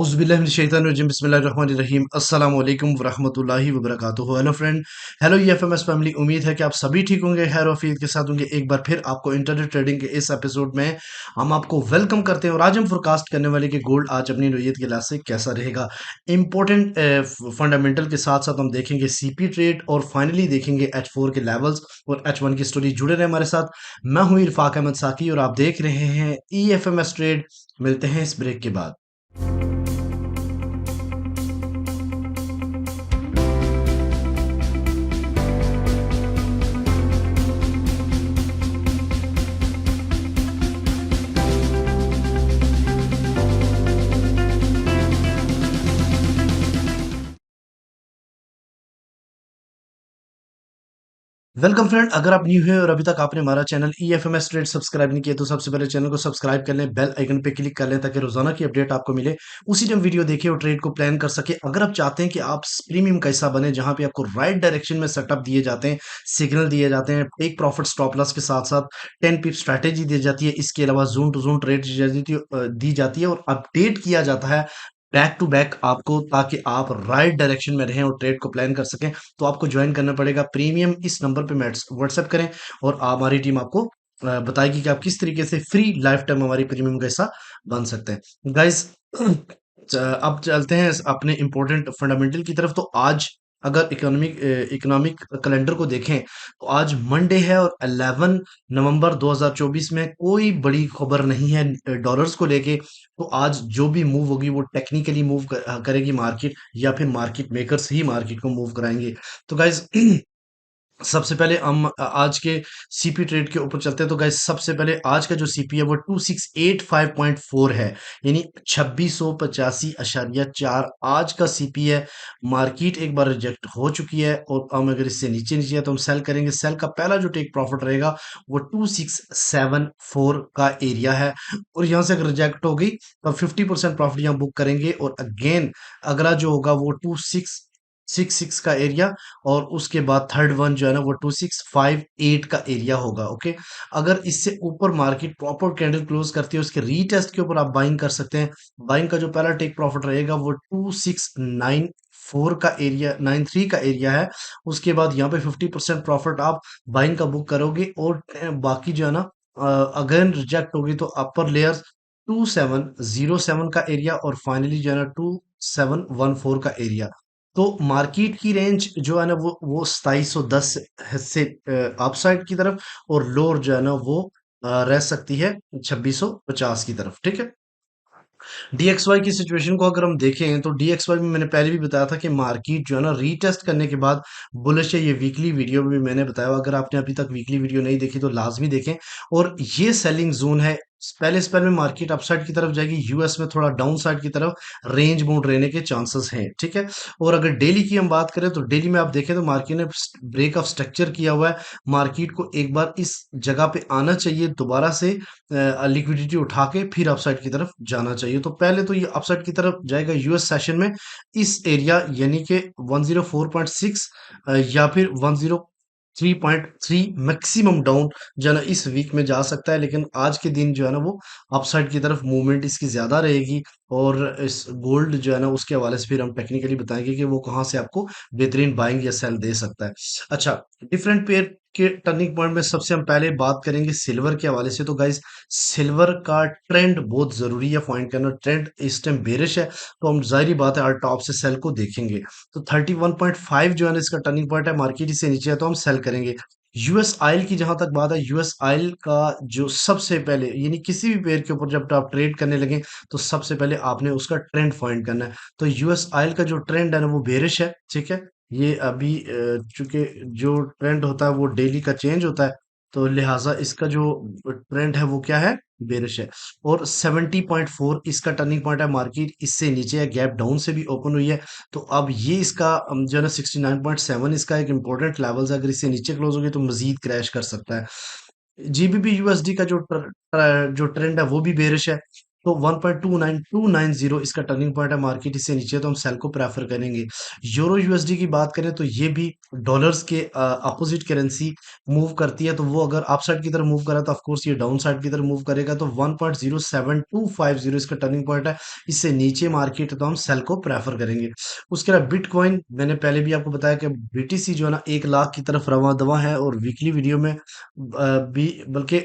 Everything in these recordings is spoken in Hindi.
औज़ुबिल्लाहिमिनश्शैतानिर्रजीम बिस्मिल्लाहिर्रहमानिर्रहीम अस्सलाम वालेकुम वरहमतुल्लाहि वबरकातुहू। Hello friend, hello EFMS family. उम्मीद है कि आप सभी ठीक होंगे, खैर वफीयत के साथ होंगे। एक बार फिर आपको इंटरनेट ट्रेडिंग के इस एपिसोड में हम आपको वेलकम करते हैं और आज हम फोरकास्ट करने वाले कि गोल्ड आज अपनी नोयत के लिहाज से कैसा रहेगा। इंपॉर्टेंट फंडामेंटल के साथ साथ हम देखेंगे सीपी ट्रेड और फाइनली देखेंगे H4 के लेवल्स और H1 की स्टोरी। जुड़े रहे हमारे साथ। मैं हूं इरफाक अहमद साकी और आप देख रहे हैं ईएफएमएस ट्रेड। मिलते हैं इस ब्रेक के बाद। वेलकम फ्रेंड, अगर आप न्यू हैं और अभी तक आपने हमारा चैनल EFMS ट्रेड सब्सक्राइब नहीं किया तो सबसे पहले चैनल को सब्सक्राइब कर लें, बेल आइकन पे क्लिक कर लें ताकि रोजाना की अपडेट आपको मिले। उसी टाइम वीडियो देखें और ट्रेड को प्लान कर सके। अगर आप चाहते हैं कि आप प्रीमियम का हिस्सा बने जहां पे आपको राइट डायरेक्शन में सेटअप दिए जाते हैं, सिग्नल दिए जाते हैं, टेक प्रॉफिट स्टॉप लॉस के साथ साथ 10 पिप स्ट्रैटेजी दी जाती है, इसके अलावा जोन टू जोन ट्रेड दी जाती है और अपडेट किया जाता है बैक टू बैक आपको, ताकि आप राइट डायरेक्शन में रहें और ट्रेड को प्लान कर सकें। तो आपको ज्वाइन करना पड़ेगा प्रीमियम। इस नंबर पे व्हाट्सएप करें और हमारी टीम आपको बताएगी कि आप किस तरीके से फ्री लाइफ टाइम हमारी प्रीमियम का हिस्सा बन सकते हैं। गाइस, अब चलते हैं अपने इंपॉर्टेंट फंडामेंटल की तरफ। तो आज अगर इकोनॉमिक कैलेंडर को देखें तो आज मंडे है और 11 नवंबर 2024 में कोई बड़ी खबर नहीं है डॉलर्स को लेके। तो आज जो भी मूव होगी वो टेक्निकली मूव करेगी मार्केट, या फिर मार्केट मेकर्स ही मार्केट को मूव कराएंगे। तो गाइज, सबसे पहले हम आज के सीपी ट्रेड के ऊपर चलते हैं। तो गाइस, सबसे पहले आज का जो सीपी है वो 2685.4 है, यानी 2685.4 आज का सीपी है। मार्केट एक बार रिजेक्ट हो चुकी है और हम अगर इससे नीचे नीचे है तो हम सेल करेंगे। सेल का पहला जो टेक प्रॉफिट रहेगा वो 2674 का एरिया है और यहां से अगर रिजेक्ट हो गई तो 50% प्रॉफिट यहाँ बुक करेंगे और अगेन अगला जो होगा वो 2666 का एरिया और उसके बाद थर्ड वन जो है ना वो 2658 का एरिया होगा। ओके, अगर इससे ऊपर मार्केट प्रॉपर कैंडल क्लोज करती है उसके रीटेस्ट के ऊपर आप बाइंग कर सकते हैं। बाइंग का जो पहला टेक प्रॉफिट रहेगा वो 2694 का एरिया 93 का एरिया है। उसके बाद यहाँ पे 50% प्रॉफिट आप बाइंग का बुक करोगे और बाकी जो है ना अगेन रिजेक्ट होगी तो अपर लेयर्स 2707 का एरिया और फाइनली जो है ना 2714 का एरिया। तो मार्केट की रेंज जो है ना वो 2710 से अपसाइड की तरफ और लोअर जो है ना वो रह सकती है 2650 की तरफ। ठीक है। DXY की सिचुएशन को अगर हम देखें तो DXY में मैंने पहले भी बताया था कि मार्केट जो है ना रीटेस्ट करने के बाद बुलिश है। ये वीकली वीडियो में भी मैंने बताया, अगर आपने अभी तक वीकली वीडियो नहीं देखी तो लाजमी देखें। और ये सेलिंग जोन है। पहले स्पेल में मार्केट अपसाइड की तरफ जाएगी, यूएस में थोड़ा डाउन साइड की तरफ रेंज बाउंड रहने के चांसेस हैं। ठीक है। और अगर डेली की हम बात करें तो डेली में आप देखें तो मार्केट ने ब्रेक ऑफ स्ट्रक्चर किया हुआ है। मार्केट को एक बार इस जगह पे आना चाहिए दोबारा से, लिक्विडिटी उठा के फिर अपसाइड की तरफ जाना चाहिए। तो पहले तो ये अपसाइड की तरफ जाएगा यूएस सेशन में इस एरिया यानी कि 104.6 या फिर 103.3 मैक्सिमम डाउन जो है ना इस वीक में जा सकता है। लेकिन आज के दिन जो है ना वो अपसाइड की तरफ मूवमेंट इसकी ज्यादा रहेगी और इस गोल्ड जो है ना उसके हवाले से फिर हम टेक्निकली बताएंगे कि वो कहाँ से आपको बेहतरीन बाइंग या सेल दे सकता है। अच्छा, डिफरेंट पेयर के टर्निंग पॉइंट में सबसे हम पहले बात करेंगे सिल्वर के हवाले से। तो गाइज, सिल्वर का ट्रेंड बहुत जरूरी है फाइंड करना। ट्रेंड इस टाइम बेरिश है तो हम जाहिर बात है हर टॉप से सेल को देखेंगे। तो 31.5 जो है ना इसका टर्निंग पॉइंट है, मार्केट से नीचे है तो हम सेल करेंगे। यूएस ऑयल की जहां तक बात है, यूएस ऑयल का जो सबसे पहले यानी किसी भी पेयर के ऊपर जब आप ट्रेड करने लगे तो सबसे पहले आपने उसका ट्रेंड फाइंड करना है। तो यूएस ऑयल का जो ट्रेंड है ना वो बेरिश है। ठीक है। ये अभी चूंकि जो ट्रेंड होता है वो डेली का चेंज होता है तो लिहाजा इसका जो ट्रेंड है वो क्या है, बेरिश है। और 70.4 इसका टर्निंग पॉइंट है, मार्केट इससे नीचे है, गैप डाउन से भी ओपन हुई है। तो अब ये इसका जो है ना 69.7 इसका एक इंपॉर्टेंट लेवल है। अगर इससे नीचे क्लोज होगी तो मजीद क्रैश कर सकता है। जीबीपी यूएसडी का जो ट्रेंड है वो भी बेरिश है। तो 1.29290 इसका टर्निंग पॉइंट है, मार्केट इससे नीचे तो हम सेल को प्रेफर करेंगे। यूरो यूएसडी की बात करें तो ये भी डॉलर्स के अपोजिट करेंसी मूव करती है, तो वो अगर अप साइड की तरफ मूव करा तो ऑफ कोर्स ये डाउन साइड की तरफ मूव करेगा। तो 1.07250 इसका टर्निंग पॉइंट है, इससे नीचे मार्केट है तो हम सेल को प्रेफर करेंगे। उसके अलावा बिटकॉइन, मैंने पहले भी आपको बताया कि बीटीसी जो है ना 1 लाख की तरफ रवा दवा है, और वीकली वीडियो में भी, बल्कि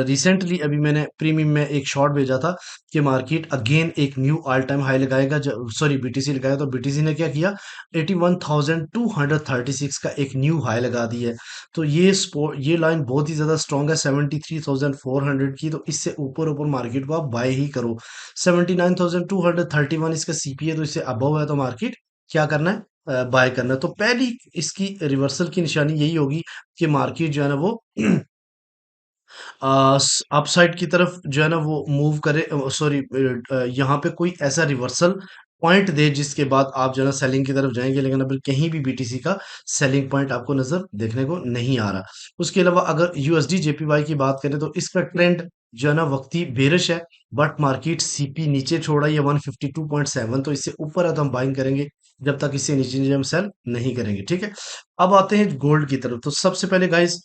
रिसेंटली अभी मैंने प्रीमियम में एक शॉर्ट भेजा था कि मार्केट अगेन एक न्यू ऑल टाइम हाई लगाएगा, सॉरी बीटीसी लगाया, तो बीटीसी ने क्या किया, 81,236 का एक न्यू हाई लगा दी है। तो ये लाइन बहुत ही ज्यादा स्ट्रॉन्ग है 73,400 की, तो इससे ऊपर ऊपर मार्केट को आप बाय ही करो। 79,231 इसका सीपी है, तो इससे अबव है तो मार्केट क्या करना है, बाय करना है। तो पहली इसकी रिवर्सल की निशानी यही होगी कि मार्केट जो है ना वो अपसाइड की तरफ जो है ना वो मूव करे, सॉरी यहाँ पे कोई ऐसा रिवर्सल पॉइंट दे जिसके बाद आप जो है ना सेलिंग की तरफ जाएंगे, लेकिन अभी कहीं भी बीटीसी का सेलिंग पॉइंट आपको नजर देखने को नहीं आ रहा। उसके अलावा अगर यूएसडी जेपीवाई की बात करें तो इसका ट्रेंड जो है ना वक्ती बेरिश है, बट मार्केट सीपी नीचे छोड़ा ये 152.7, तो इससे ऊपर है तो हम बाइंग करेंगे, जब तक इससे नीचे नीचे हम सेल नहीं करेंगे, ठीक है। अब आते हैं गोल्ड की तरफ। तो सबसे पहले गाइस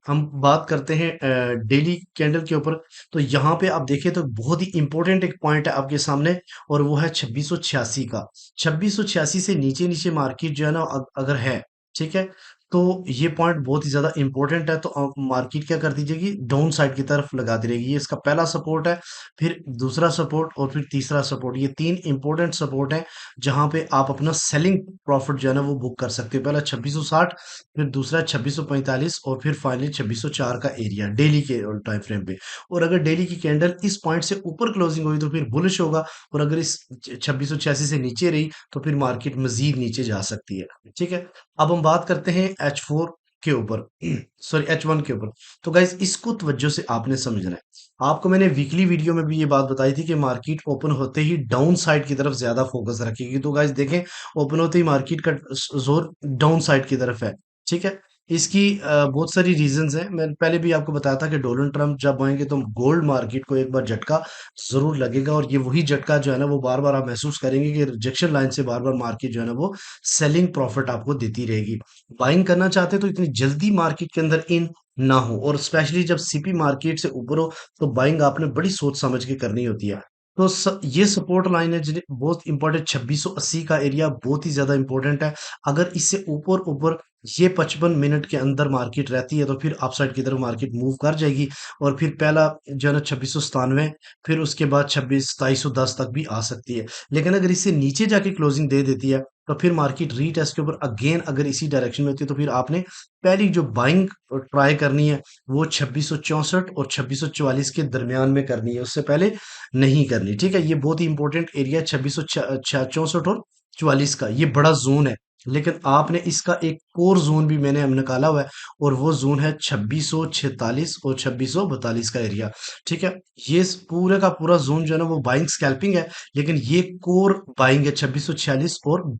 हम बात करते हैं डेली कैंडल के ऊपर। तो यहाँ पे आप देखें तो बहुत ही इंपॉर्टेंट एक पॉइंट है आपके सामने, और वो है 2686 का। 2686 से नीचे नीचे मार्केट जो है ना अगर है, ठीक है, तो ये पॉइंट बहुत ही ज्यादा इंपॉर्टेंट है। तो मार्केट क्या कर दीजिएगी, डाउन साइड की तरफ लगाती रहेगी। ये इसका पहला सपोर्ट है, फिर दूसरा सपोर्ट, और फिर तीसरा सपोर्ट। ये तीन इंपॉर्टेंट सपोर्ट है जहां पे आप अपना सेलिंग प्रॉफिट जो है ना वो बुक कर सकते हो। पहला 2660, फिर दूसरा 2645, और फिर फाइनली 2604 का एरिया डेली के टाइम फ्रेम पे। और अगर डेली की कैंडल इस पॉइंट से ऊपर क्लोजिंग हुई तो फिर बुलिश होगा, और अगर इस 2686 से नीचे रही तो फिर मार्केट मजीद नीचे जा सकती है, ठीक है। अब हम बात करते हैं H4 के ऊपर, सॉरी H1 के ऊपर। तो गाइज इसको तवज्जो से आपने समझना है। आपको मैंने वीकली वीडियो में भी ये बात बताई थी कि मार्केट ओपन होते ही डाउन साइड की तरफ ज्यादा फोकस रखेगी। तो गाइज देखें, ओपन होते ही मार्केट का जोर डाउन साइड की तरफ है, ठीक है। इसकी बहुत सारी रीजंस हैं। मैंने पहले भी आपको बताया था कि डोनाल्ड ट्रंप जब आएंगे तो गोल्ड मार्केट को एक बार झटका जरूर लगेगा, और ये वही झटका जो है ना वो बार बार आप महसूस करेंगे कि रिजेक्शन लाइन से बार बार मार्केट जो है ना वो सेलिंग प्रॉफिट आपको देती रहेगी। बाइंग करना चाहते हैं तो इतनी जल्दी मार्केट के अंदर इन ना हो, और स्पेशली जब सीपी मार्केट से ऊपर हो तो बाइंग आपने बड़ी सोच समझ के करनी होती है। तो ये सपोर्ट लाइन है जिन्हें बहुत इंपॉर्टेंट, 2680 का एरिया बहुत ही ज्यादा इंपॉर्टेंट है। अगर इससे ऊपर ऊपर ये 55 मिनट के अंदर मार्केट रहती है तो फिर अपसाइड की तरफ मार्केट मूव कर जाएगी, और फिर पहला जो है ना 2697, फिर उसके बाद 2710 तक भी आ सकती है। लेकिन अगर इससे नीचे जाके क्लोजिंग दे देती है तो फिर मार्केट रीटेस्ट के ऊपर अगेन अगर इसी डायरेक्शन में होती है तो फिर आपने पहली जो बाइंग ट्राई करनी है वो 2664 और 2644 के दरमियान में करनी है, उससे पहले नहीं करनी, ठीक है। ये बहुत ही इंपॉर्टेंट एरिया 2664 और 44 का, ये बड़ा जोन है। लेकिन आपने इसका एक कोर जोन भी मैंने निकाला हुआ है, और वो जोन है 2646 और 2642 का एरिया, ठीक है। ये पूरे का पूरा जोन जो है ना वो बाइंग स्कैल्पिंग है, लेकिन ये कोर बाइंग है 2646 और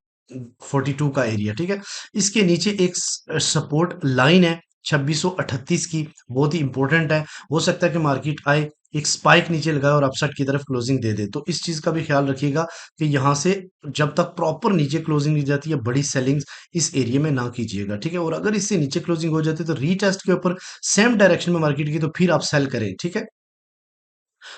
42 का एरिया, ठीक है। इसके नीचे एक सपोर्ट लाइन है 2638 की, बहुत ही इंपॉर्टेंट है। हो सकता है कि मार्केट आए, एक स्पाइक नीचे लगाए और अपसाइड की तरफ क्लोजिंग दे दे, तो इस चीज का भी ख्याल रखिएगा कि यहां से जब तक प्रॉपर नीचे क्लोजिंग नहीं जाती है बड़ी सेलिंग्स इस एरिया में ना कीजिएगा, ठीक है। और अगर इससे नीचे क्लोजिंग हो जाती है तो रीटेस्ट के ऊपर सेम डायरेक्शन में मार्केट की तो फिर आप सेल करें, ठीक है।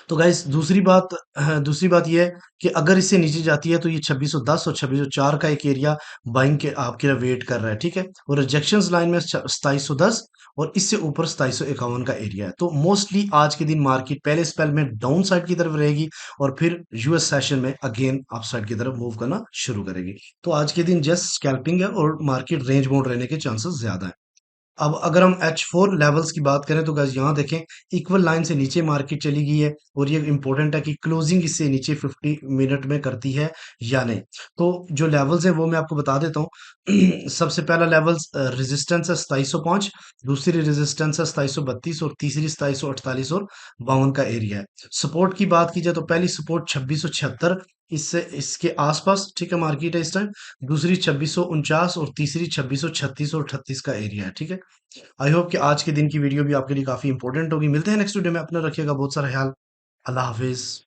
तो गाइस दूसरी बात ये है कि अगर इससे नीचे जाती है तो ये 2610 और 2604 का एक एरिया बाइंग के आपके लिए वेट कर रहा है, ठीक है। और रिजेक्शन लाइन में 2710 और इससे ऊपर 2751 का एरिया है। तो मोस्टली आज के दिन मार्केट पहले स्पेल में डाउन साइड की तरफ रहेगी, और फिर यूएस सेशन में अगेन अप साइड की तरफ मूव करना शुरू करेगी। तो आज के दिन जस्ट स्कैल्पिंग है और मार्केट रेंज बाउंड रहने के चांसेस ज्यादा है। अब अगर हम H4 लेवल्स की बात करें तो गाइस यहाँ देखें, इक्वल लाइन से नीचे मार्केट चली गई है, और ये इंपॉर्टेंट है कि क्लोजिंग इससे नीचे 50 मिनट में करती है या नहीं। तो जो लेवल्स हैं वो मैं आपको बता देता हूँ। सबसे पहला लेवल्स रेजिस्टेंस है 2705, दूसरी रेजिस्टेंस है 2732, और तीसरी 2748 और 52 का एरिया है। सपोर्ट की बात की जाए तो पहली सपोर्ट 2676, इससे इसके आसपास, ठीक है, मार्केट है इस टाइम। दूसरी 2649 और तीसरी 2636 और 38 का एरिया है, ठीक है। आई होप कि आज के दिन की वीडियो भी आपके लिए काफी इंपॉर्टेंट होगी। मिलते हैं नेक्स्ट वीडियो में, अपना रखिएगा बहुत सारा ख्याल। अल्लाह हाफिज।